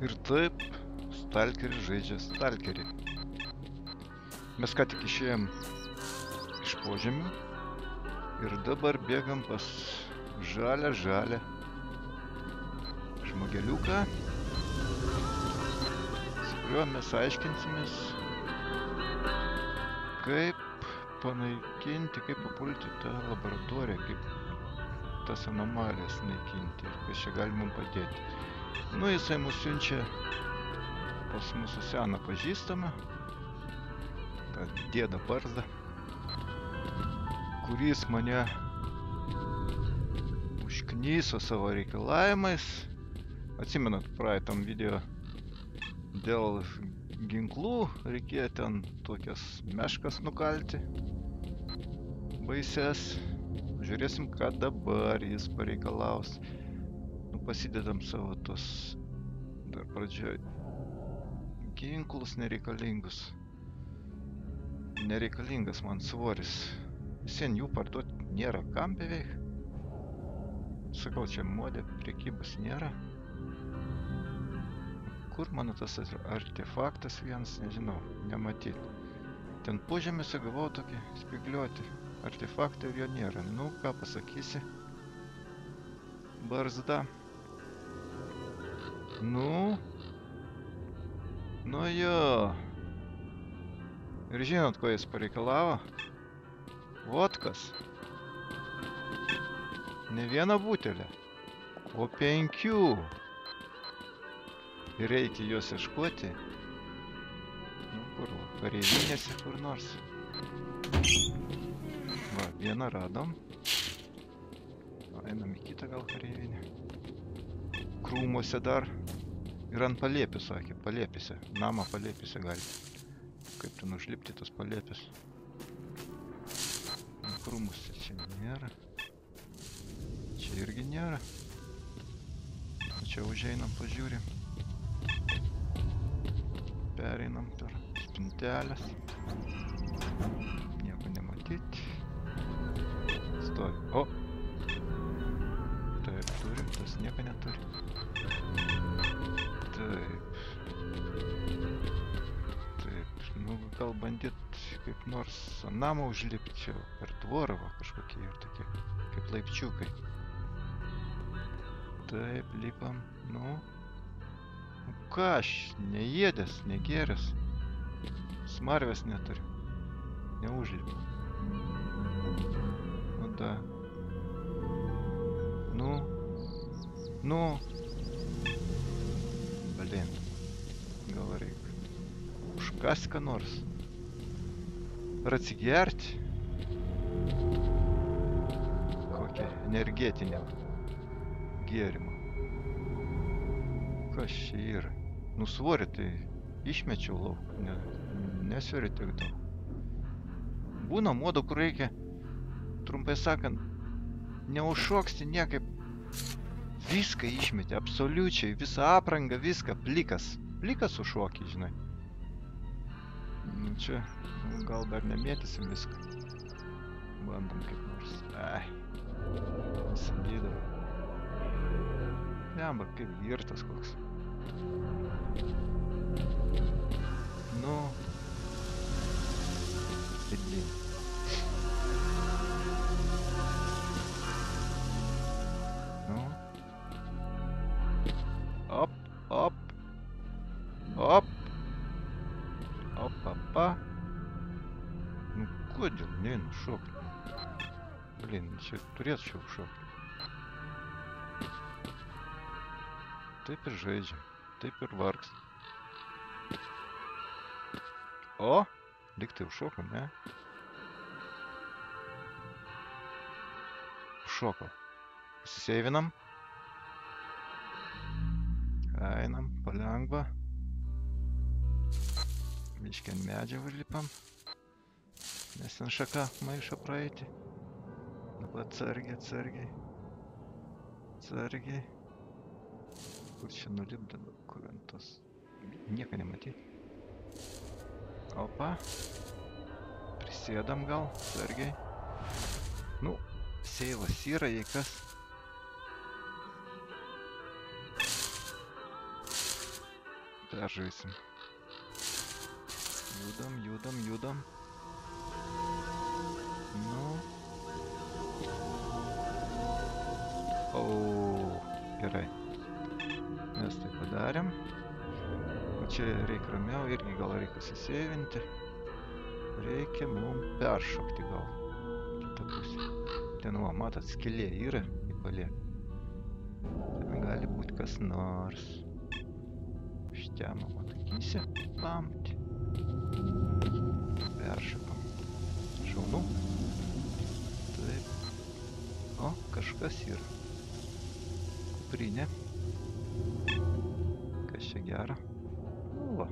Ir taip, stalkeris žaidžia stalkerį. Mes ką tik išėjom iš požemių ir dabar bėgam pas žalią žmogeliuką, su kuriuo mes aiškinsimės, kaip panaikinti, kaip papulti tą laboratoriją, kaip tas anomalijas naikinti ir kas čia gali mums padėti. Nu, jisai mus siunčia pas mūsų seną pažįstamą, tą dėdą barzdą, kuris mane užknyso savo reikalavimais. Atsimenat, praeitam video dėl ginklų reikėjo ten tokias meškas nukalti, baises. Žiūrėsim, ką dabar jis pareikalaus. Nu, pasidedam savo tos dar pradžioj ginklus nereikalingus. Nereikalingas man svoris. Visien jų parduoti nėra kam beveik. Sakau, čia modė, prekybos nėra. Kur mano tas artefaktas vienas, nežinau, nematyti. Ten požemėse gavau tokį spigliuoti artefaktą ir jo nėra. Nu, ką pasakysi? Barzda. Nu jo. Ir žinot, ko jis pareikalavo? Vodkas. Ne vieną butelę, o 5. Ir reikia juos ieškoti. Nu, kur, kareivinėse kur nors. Va, vieną radom. Einam į kitą gal kareivinę. Krūmuose dar. Ir ant palėpių, sakė, palėpėse. Namą palėpėse gali. Kaip ten užlipti tas palėpės. Krūmuose čia nėra. Čia irgi nėra. Čia užeinam, pažiūrim. Pereinam per spintelės. Nieko nematyti. Stovi. O! Taip, turim, tas nieko neturi. Taip. Taip, nu gal bandyt kaip nors namą užlipti čia per tvorą va, kažkokie ir tokie, kaip laipčiukai. Taip, lipam, nu ką aš, neėdęs, negeręs, smarvės neturiu, neužlipu. Nu da. Nu. Blin, gal reikia užkasti ką nors. Ar atsigerti? Kokią energetinę gėrimą. Kas čia yra? Nu svorį tai išmečiau lauk, nesveri tiek daug. Būna modų, kur reikia, trumpai sakant, neužšoksti niekaip. Viską išmetė, absoliučiai, visą aprangą, viską, plikas. Plikas užšokį, žinai. Nu čia, gal dar nemėtysim viską. Bandom kaip nors. Ai, nusidydau. Jamba, kaip girtas koks. Nu. Blin. Nu. Op, op. Op. Opa. Nu, kodėl? Neinu šokti. Blin, čia turėčiau šokti. Taip ir žaidžia. Taip ir vargs. O, lyg tai užšoko, ne? Užšoko. Pasiseivinam. Einam, palengva. Biškį ant medžio užlipam. Nes ten šaka maišo praeiti. Dabar atsargiai. Kur čia nulipdavo, kur ant tos. Nieko nematyti. Opa. Prisėdam gal, atsargiai. Nu, seivas yra, jei kas. Peržaisim. Judam. Nu. O, gerai. Mes tai padarėm. O čia reikia ramiau, irgi gal reikia susėvinti. Reikia mums peršokti gal. Kitą pusę. Ten, va, matot, skylė yra į palė. Ten gali būti kas nors. Štemo, matakysi, pamti. Peršokam. Šaunu. Taip. O, kažkas yra. Kuprinė. Kas čia gera? Va.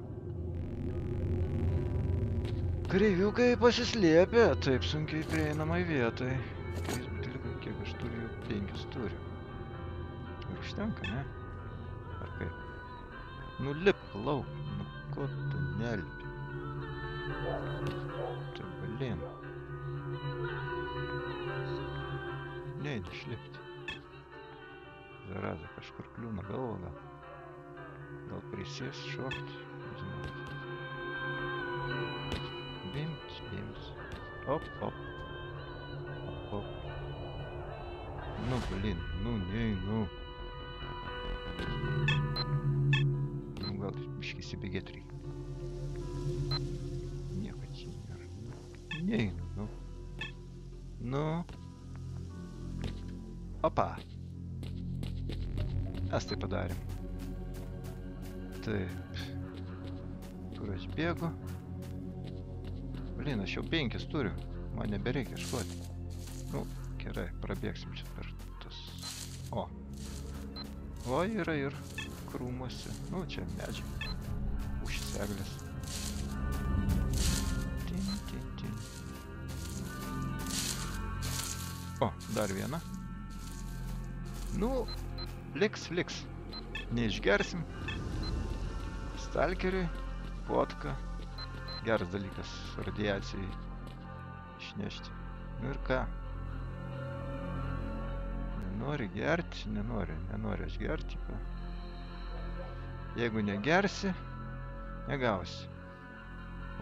Kareiviukai pasislėpė taip sunkiai prieinamai vietai. 3 buteliukai, kiek aš turiu, 5 turiu. Ir užtenka, ne? Ar kaip? Nu lipk lauk, nu ko tu nelipi? Tai balin. Neįdė išlipti. Zaraza, kažkur kliūna galva gal. Gal prisės šokti, nežinau. Bims. Op. Nu, blin, nu, neinu. Nu, gal biškį įsibėgėt reikia. Nieko čia nėra. Neinu, nu. Nu. Opa. Mes tai padarėm. Taip. Kur aš bėgu? Blin, aš jau 5 turiu. Man nebereikia ieškoti. Nu, gerai, prabėgsim čia per tas. O. O, yra ir krūmuose. Nu, čia medžiai. Pušys eglės. Tin. O, dar viena. Nu, liks. Neišgersim. Stalkeriui, vodka. Geras dalykas radiacijai išnešti. Nu ir ką? Nenori gerti? Nenori aš gerti. Jeigu negersi, negausi.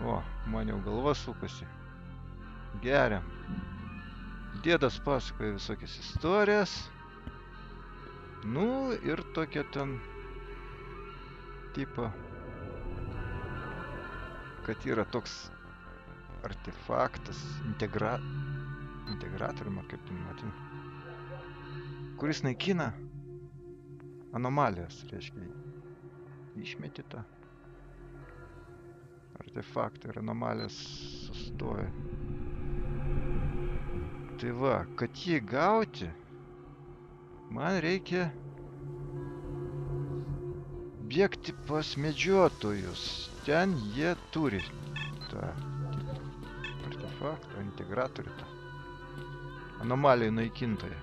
O, man jau galva sukasi. Geriam. Dėdas pasakoja visokias istorijas. Nu ir tokia ten tipo, kad yra toks artefaktas, integratorium, ar kaip tu matai, kuris naikina anomalijas, reiškia, išmeti tą artefaktą ir anomalijas sustoja. Tai va, kad jį gauti, man reikia bėgti pas medžiotojus. Ten jie turi tą artefaktą, integratorių, tą anomalijų naikintoją.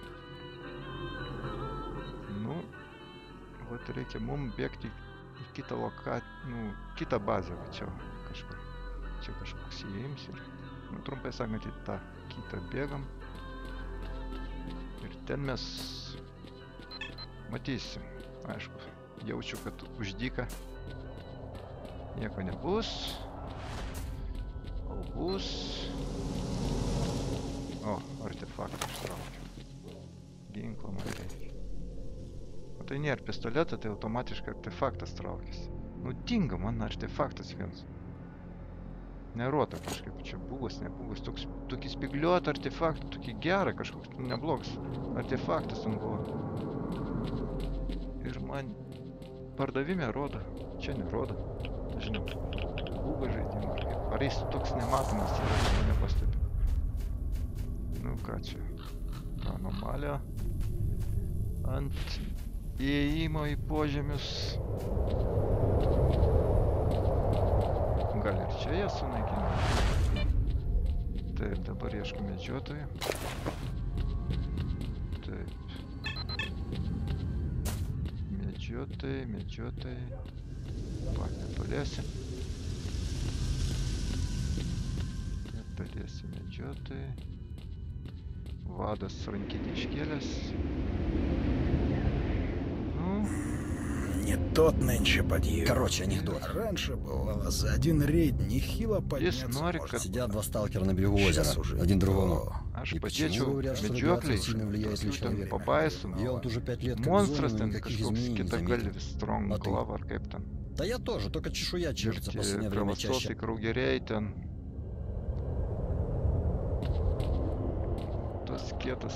Nu, vat reikia mums bėgti į kitą kitą bazę, va čia kažkur. Čia kažkoks įėjims ir, nu, trumpai sakant, į tą kitą bėgam. Ir ten mes matysim, aišku, jaučiu, kad už dyką nieko nebus, o bus... O, artefaktą ištraukiu. Ginklą man reikia. O tai nėra pistoletą, tai automatiškai artefaktas traukiasi. Nu, dinga man artefaktas vienas. Nerodo kažkaip, čia buvus, nebuvus. Tokį spigliuotą artefaktą, tokį gerą kažkoks, neblogas artefaktas ten buvo. Ir man pardavime rodo, čia nerodo. Žinau, buvo žaidimą ar kaip. Ar jis toks nematomas yra, aš nepastebiu. Nu ką čia, anomalija ant įėjimo į požemius. Gal ir čia jie sunaikina. Taip, dabar ieškome medžiotojų. Taip. Medžiotojai. Va, netoliesi. Medžiotojai. Vadas rankinį iškėlęs. Nu. Не тот нынче подъем. Короче, анекдот. Раньше бывало за один рейд нехило подняться норик, можно. Сидят два сталкера на берегу озера, Щас уже один не другому. то. Аж И почему подечу говорят, что меджоклей, радиация сильно влияет на тут ten человека? pabaisum. Я вот уже 5 лет как в Monstras зоне, но ten никаких kažkoks изменений не заметил. kitagalvis strong А ты? glove ar kaip ten. Да я тоже, только чешуя Ir чешется в tie последнее время kravasosai чаще. kraugeriai ten. Tas kietas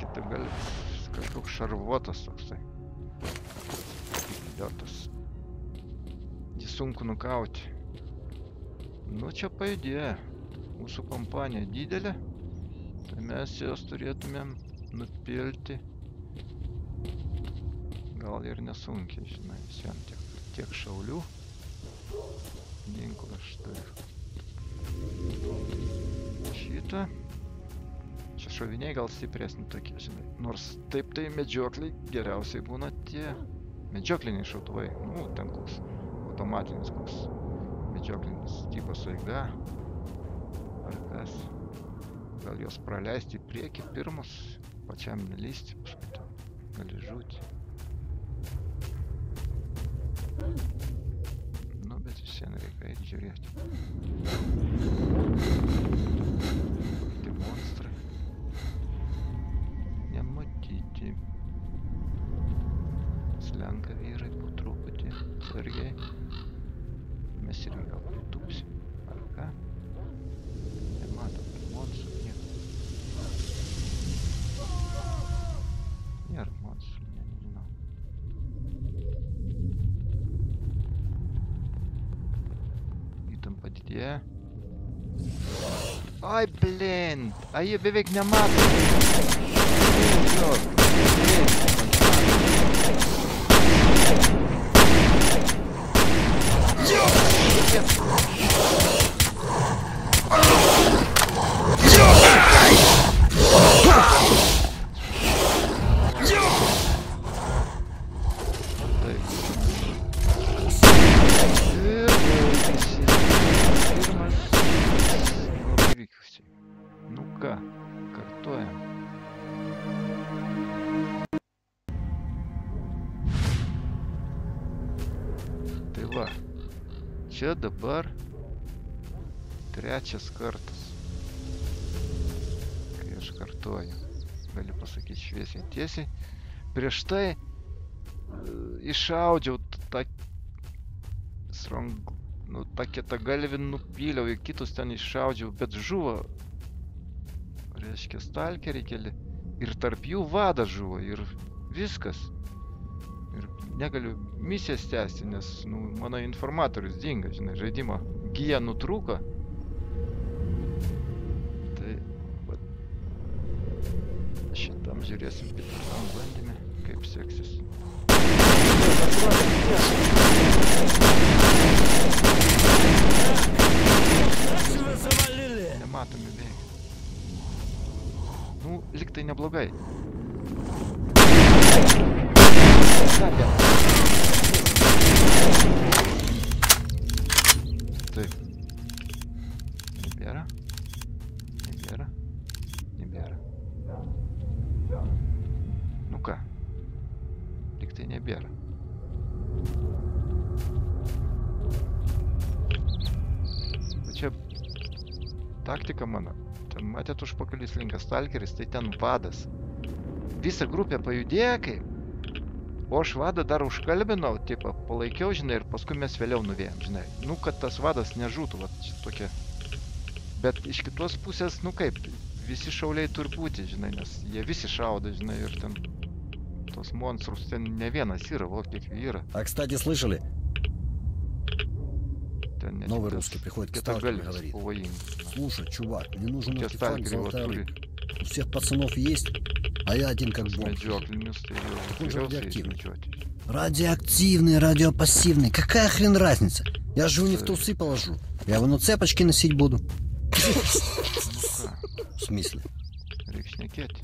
kitagalvis, kažkoks šarvuotas toksai. Idiotas. Jį sunku nukauti. Nu čia pajudėjo. Mūsų kompanija didelė. Tai mes jos turėtumėm nupilti. Gal ir nesunkiai, žinai, visiems tiek šaulių. Ginklą aš turiu. Šitą. Čia šoviniai gal stipresni tokie, žinai. Nors taip tai medžiokliai geriausiai būna tie medžiokliniai šautuvai. Nu, ten koks automatinis koks medžioklinis tipo su eiga. Ar kas. Gal jos praleisti į priekį pirmus, pačiam nelysti, paskui ten gali žūti. Nu, bet vis vien reikia eiti žiūrėti. Tie monstrai. Nematyti. Slenka vyrai po truputį, atsargiai. Mes irgi gal pritūpsim, ar ką? Nematom monstrų, nieko. Nėra monstrų, nežinau. Įtampa didėja. Ai, blin! Ai, jie beveik nemato. Nu ką, kartuojam. Tai va, čia dabar trečias kartas, kai aš kartuoju. Galiu pasakyti šviesiai tiesiai. Prieš tai išaudžiau tą tą kietagalvį nupyliau, į kitus ten išaudžiau, bet žuvo. Reiškia, stalkeriai keli. Ir tarp jų vadas žuvo. Ir viskas. Ir negaliu misijas tęsti, nes mano informatorius dinga, žinai, žaidimo gija nutrūko. Tai šitam žiūrėsim kitam bandyme, kaip seksis. Nematomi bėgi. Nu, lyg tai neblogai. Taip. Nebėra. Nebėra. Nebėra. Nu ką. Lyg tai nebėra. O čia taktika mano. Ten matėt užpakalys linkas stalkeris, tai ten vadas. Visa grupė pajudėjo kaip. O aš vadą dar užkalbinau, tipo, palaikiau, žinai, ir paskui mes vėliau nuvėjom, žinai. Nu, kad tas vadas nežūtų, va, čia tokia. Bet iš kitos pusės, nu kaip, visi šauliai turi būti, žinai, nes jie visi šaudo, žinai, ir ten tos monstrus ten ne vienas yra, вот kiek yra. А, кстати, слышали? Ten ne Новый tik tas русский приходит к сталкеру и kietagalvis говорит: pavojingas. слушай, чувак, мне нужен Tie артефакт stalkeriai va «Золотая turi рыбка». У всех пацанов есть, а я один как бомж. medžioklinius, tai Он же jau радиоактивный. medžioti. Радиоактивный, радиопассивный. Какая хрен разница? Я же его не в трусы положу. Я его на цепочке носить буду. Nu ką, В смысле? reik šnekėti.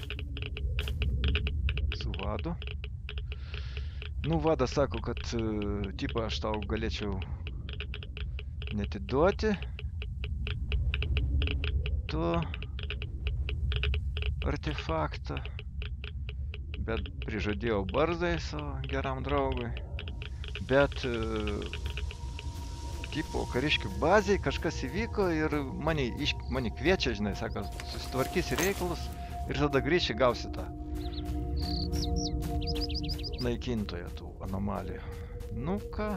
Su vadu. Nu, vadas sako, kad tipo aš tau galėčiau netiduoti to artefaktą, bet prižadėjau barzdai savo geram draugui. Bet tipo kariškių bazėje kažkas įvyko ir mane kviečia, žinai, sako, susitvarkysi reikalus ir tada grįši gausi tą naikintoją tų anomalijų. Nu ką,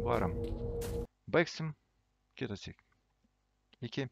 varam. Baigsim kitąsyk. Iki.